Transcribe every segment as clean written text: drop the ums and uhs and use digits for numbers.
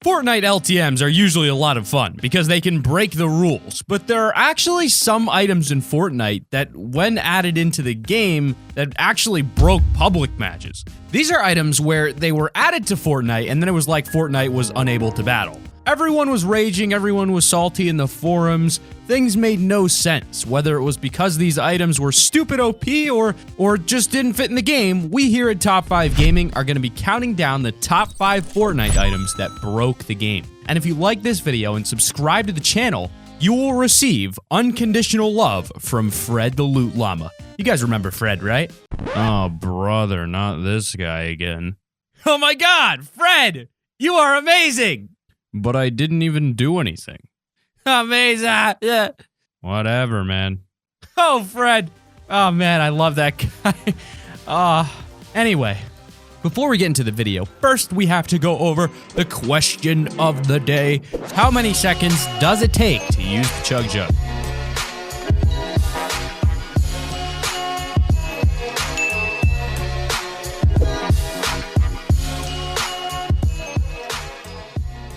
Fortnite LTMs are usually a lot of fun because they can break the rules, but there are actually some items in Fortnite that, when added into the game, that actually broke public matches. These are items where they were added to Fortnite and then it was like Fortnite was unable to battle. Everyone was raging, everyone was salty in the forums, things made no sense. Whether it was because these items were stupid OP or just didn't fit in the game, we here at Top 5 Gaming are going to be counting down the top 5 Fortnite items that broke the game. And if you like this video and subscribe to the channel, you will receive unconditional love from Fred the Loot Llama. You guys remember Fred, right? Oh brother, not this guy again. Oh my god, Fred! You are amazing! But I didn't even do anything. Amazing! Yeah. Whatever, man. Oh, Fred! Oh, man, I love that guy. Anyway, before we get into the video, first we have to go over the question of the day. How many seconds does it take to use the Chug Jug?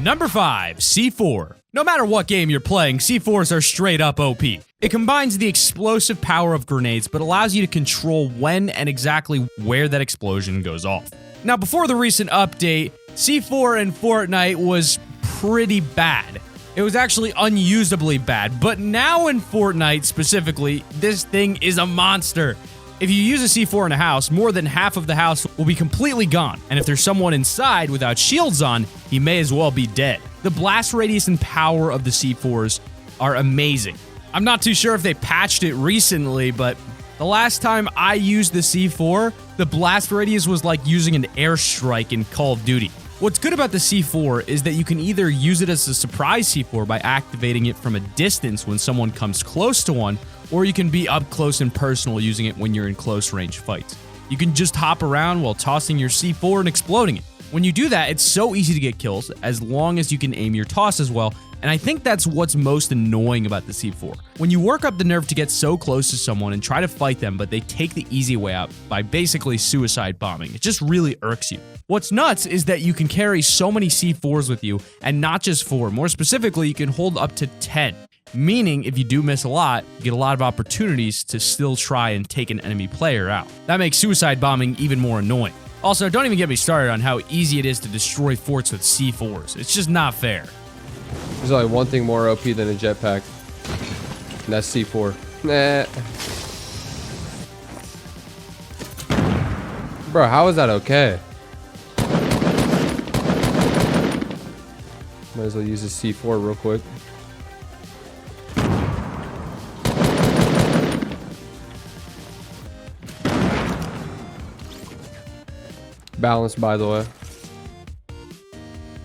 Number 5, C4. No matter what game you're playing, C4s are straight up OP. It combines the explosive power of grenades, but allows you to control when and exactly where that explosion goes off. Now, before the recent update, C4 in Fortnite was pretty bad. It was actually unusably bad, but now in Fortnite specifically, this thing is a monster. If you use a C4 in a house, more than half of the house will be completely gone, and if there's someone inside without shields on, he may as well be dead. The blast radius and power of the C4s are amazing. I'm not too sure if they patched it recently, but the last time I used the C4, the blast radius was like using an airstrike in Call of Duty. What's good about the C4 is that you can either use it as a surprise C4 by activating it from a distance when someone comes close to one, or you can be up close and personal using it when you're in close range fights. You can just hop around while tossing your C4 and exploding it. When you do that, it's so easy to get kills as long as you can aim your toss as well, and I think that's what's most annoying about the C4. When you work up the nerve to get so close to someone and try to fight them, but they take the easy way out by basically suicide bombing, it just really irks you. What's nuts is that you can carry so many C4s with you, and not just 4. More specifically, you can hold up to 10. Meaning, if you do miss a lot, you get a lot of opportunities to still try and take an enemy player out. That makes suicide bombing even more annoying. Also, don't even get me started on how easy it is to destroy forts with C4s. It's just not fair. There's only one thing more OP than a jetpack, and that's C4. Nah. Bro, how is that okay? Might as well use a C4 real quick. Balanced, by the way.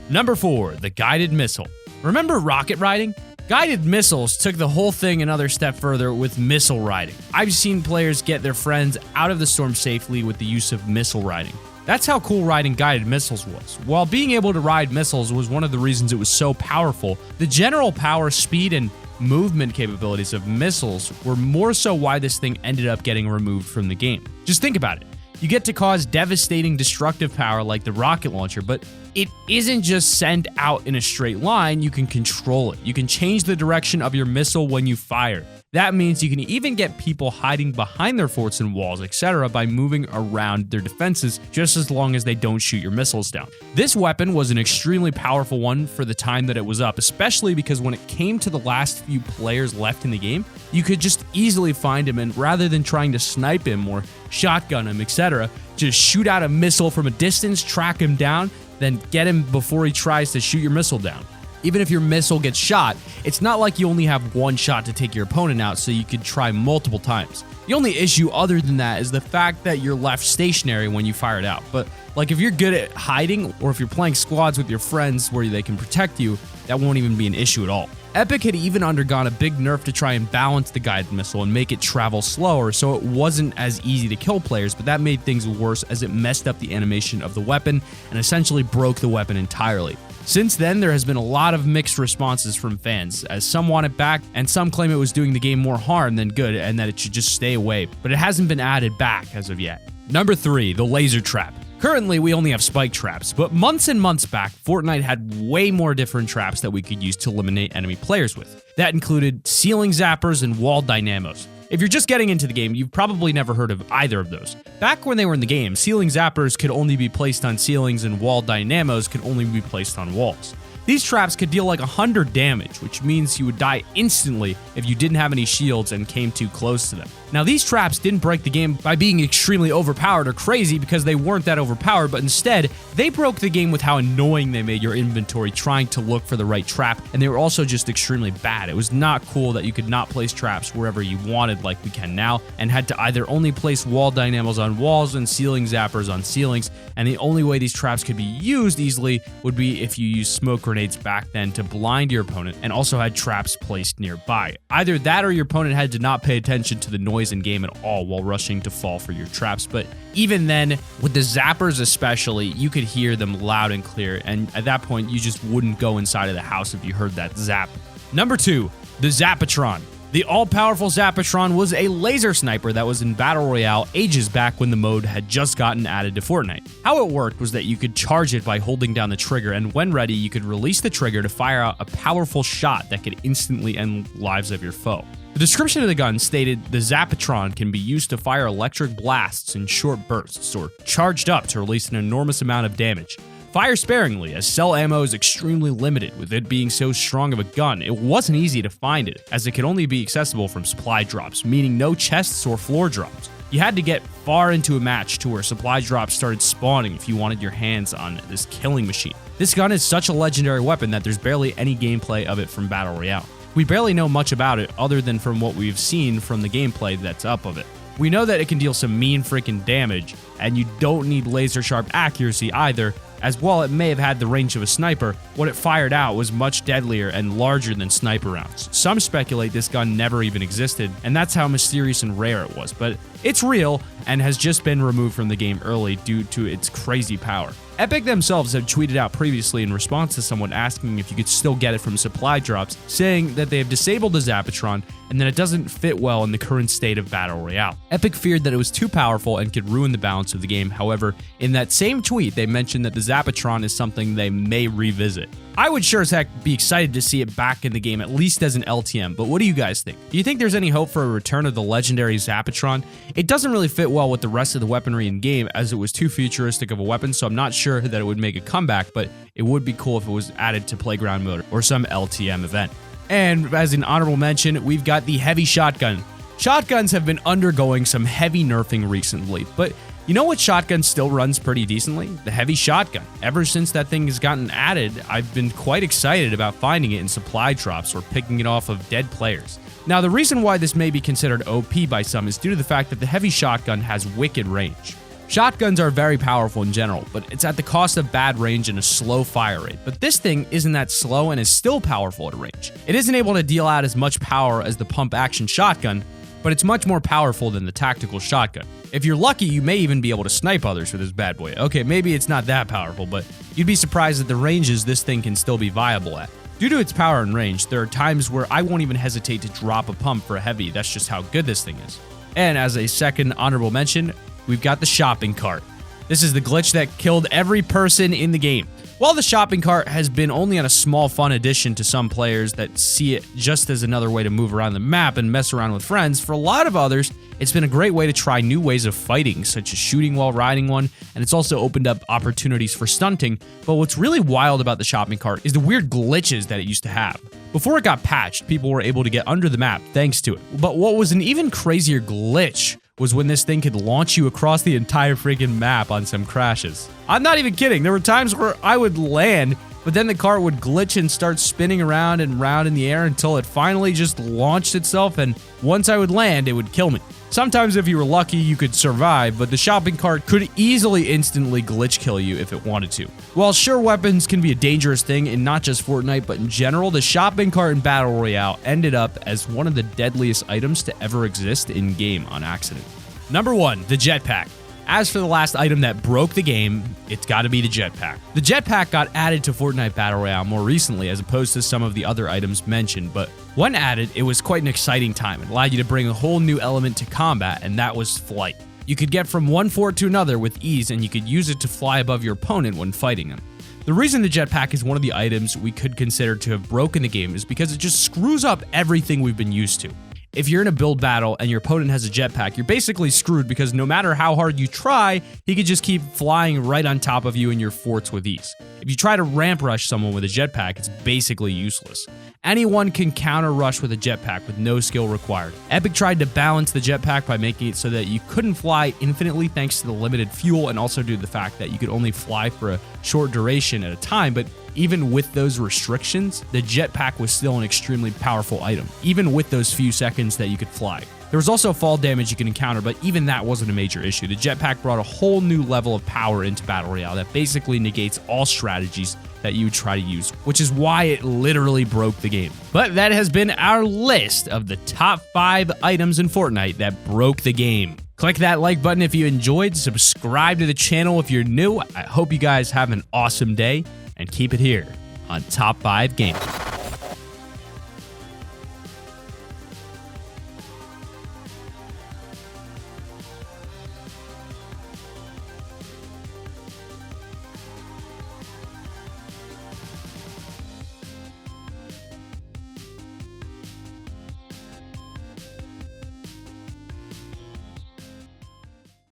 Number 4, the guided missile. Remember rocket riding? Guided missiles took the whole thing another step further with missile riding. I've seen players get their friends out of the storm safely with the use of missile riding. That's how cool riding guided missiles was. While being able to ride missiles was one of the reasons it was so powerful, the general power, speed, and movement capabilities of missiles were more so why this thing ended up getting removed from the game. Just think about it. You get to cause devastating destructive power like the rocket launcher, but it isn't just sent out in a straight line, you can control it. You can change the direction of your missile when you fire. That means you can even get people hiding behind their forts and walls, etc. by moving around their defenses just as long as they don't shoot your missiles down. This weapon was an extremely powerful one for the time that it was up, especially because when it came to the last few players left in the game, you could just easily find him, and rather than trying to snipe him or shotgun him, etc., just shoot out a missile from a distance, track him down, then get him before he tries to shoot your missile down. Even if your missile gets shot, it's not like you only have one shot to take your opponent out, so you could try multiple times. The only issue other than that is the fact that you're left stationary when you fire it out. But like if you're good at hiding, or if you're playing squads with your friends where they can protect you, that won't even be an issue at all. Epic had even undergone a big nerf to try and balance the guided missile and make it travel slower so it wasn't as easy to kill players, but that made things worse as it messed up the animation of the weapon and essentially broke the weapon entirely. Since then, there has been a lot of mixed responses from fans, as some want it back and some claim it was doing the game more harm than good and that it should just stay away, but it hasn't been added back as of yet. Number 3, the laser trap. Currently, we only have spike traps, but months and months back, Fortnite had way more different traps that we could use to eliminate enemy players with. That included ceiling zappers and wall dynamos. If you're just getting into the game, you've probably never heard of either of those. Back when they were in the game, ceiling zappers could only be placed on ceilings and wall dynamos could only be placed on walls. These traps could deal like 100 damage, which means you would die instantly if you didn't have any shields and came too close to them. Now, these traps didn't break the game by being extremely overpowered or crazy because they weren't that overpowered, but instead, they broke the game with how annoying they made your inventory trying to look for the right trap, and they were also just extremely bad. It was not cool that you could not place traps wherever you wanted like we can now, and had to either only place wall dynamos on walls and ceiling zappers on ceilings, and the only way these traps could be used easily would be if you used smoke grenades back then to blind your opponent, and also had traps placed nearby. Either that or your opponent had to not pay attention to the noise in game at all while rushing to fall for your traps, but even then, with the zappers especially, you could hear them loud and clear, and at that point, you just wouldn't go inside of the house if you heard that zap. Number 2, the Zapper Tron. The all-powerful Zapper Tron was a laser sniper that was in Battle Royale ages back when the mode had just gotten added to Fortnite. How it worked was that you could charge it by holding down the trigger, and when ready, you could release the trigger to fire out a powerful shot that could instantly end lives of your foe. The description of the gun stated the Zapper Tron can be used to fire electric blasts in short bursts or charged up to release an enormous amount of damage. Fire sparingly, as cell ammo is extremely limited. With it being so strong of a gun, it wasn't easy to find it, as it could only be accessible from supply drops, meaning no chests or floor drops. You had to get far into a match to where supply drops started spawning if you wanted your hands on this killing machine. This gun is such a legendary weapon that there's barely any gameplay of it from Battle Royale. We barely know much about it other than from what we've seen from the gameplay that's up of it. We know that it can deal some mean freaking damage, and you don't need laser sharp accuracy either, as while it may have had the range of a sniper, what it fired out was much deadlier and larger than sniper rounds. Some speculate this gun never even existed, and that's how mysterious and rare it was, but it's real and has just been removed from the game early due to its crazy power. Epic themselves have tweeted out previously in response to someone asking if you could still get it from supply drops, saying that they have disabled the Zapper Tron and that it doesn't fit well in the current state of Battle Royale. Epic feared that it was too powerful and could ruin the balance of the game. However, in that same tweet, they mentioned that the Zapper Tron is something they may revisit. I would sure as heck be excited to see it back in the game, at least as an LTM, but what do you guys think? Do you think there's any hope for a return of the legendary Zapper Tron? It doesn't really fit well with the rest of the weaponry in game, as it was too futuristic of a weapon, so I'm not sure that it would make a comeback, but it would be cool if it was added to Playground Mode or some LTM event. And as an honorable mention, we've got the heavy shotgun. Shotguns have been undergoing some heavy nerfing recently, but you know what shotgun still runs pretty decently? The heavy shotgun. Ever since that thing has gotten added, I've been quite excited about finding it in supply drops or picking it off of dead players. Now, the reason why this may be considered OP by some is due to the fact that the heavy shotgun has wicked range. Shotguns are very powerful in general, but it's at the cost of bad range and a slow fire rate. But this thing isn't that slow and is still powerful at range. It isn't able to deal out as much power as the pump action shotgun, but it's much more powerful than the tactical shotgun. If you're lucky, you may even be able to snipe others with this bad boy. Okay, maybe it's not that powerful, but you'd be surprised at the ranges this thing can still be viable at. Due to its power and range, there are times where I won't even hesitate to drop a pump for a heavy. That's just how good this thing is. And as a second honorable mention, we've got the shopping cart. This is the glitch that killed every person in the game. While the shopping cart has been only on a small fun addition to some players that see it just as another way to move around the map and mess around with friends, for a lot of others, it's been a great way to try new ways of fighting, such as shooting while riding one, and it's also opened up opportunities for stunting. But what's really wild about the shopping cart is the weird glitches that it used to have. Before it got patched, people were able to get under the map thanks to it. But what was an even crazier glitch was when this thing could launch you across the entire freaking map on some crashes. I'm not even kidding. There were times where I would land, but then the cart would glitch and start spinning around and round in the air until it finally just launched itself, and once I would land, it would kill me. Sometimes if you were lucky, you could survive, but the shopping cart could easily instantly glitch kill you if it wanted to. While sure, weapons can be a dangerous thing in not just Fortnite, but in general, the shopping cart in Battle Royale ended up as one of the deadliest items to ever exist in-game on accident. Number 1, the Jetpack. As for the last item that broke the game, it's gotta be the Jetpack. The Jetpack got added to Fortnite Battle Royale more recently as opposed to some of the other items mentioned, but when added, it was quite an exciting time. It allowed you to bring a whole new element to combat, and that was flight. You could get from one fort to another with ease, and you could use it to fly above your opponent when fighting them. The reason the jetpack is one of the items we could consider to have broken the game is because it just screws up everything we've been used to. If you're in a build battle and your opponent has a jetpack, you're basically screwed because no matter how hard you try, he could just keep flying right on top of you in your forts with ease. If you try to ramp rush someone with a jetpack, it's basically useless. Anyone can counter rush with a jetpack with no skill required. Epic tried to balance the jetpack by making it so that you couldn't fly infinitely thanks to the limited fuel and also due to the fact that you could only fly for a short duration at a time, but even with those restrictions, the jetpack was still an extremely powerful item, even with those few seconds that you could fly. There was also fall damage you could encounter, but even that wasn't a major issue. The jetpack brought a whole new level of power into Battle Royale that basically negates all strategies that you would try to use, which is why it literally broke the game. But that has been our list of the top 5 items in Fortnite that broke the game. Click that like button if you enjoyed, subscribe to the channel if you're new. I hope you guys have an awesome day, and keep it here on Top 5 Gaming.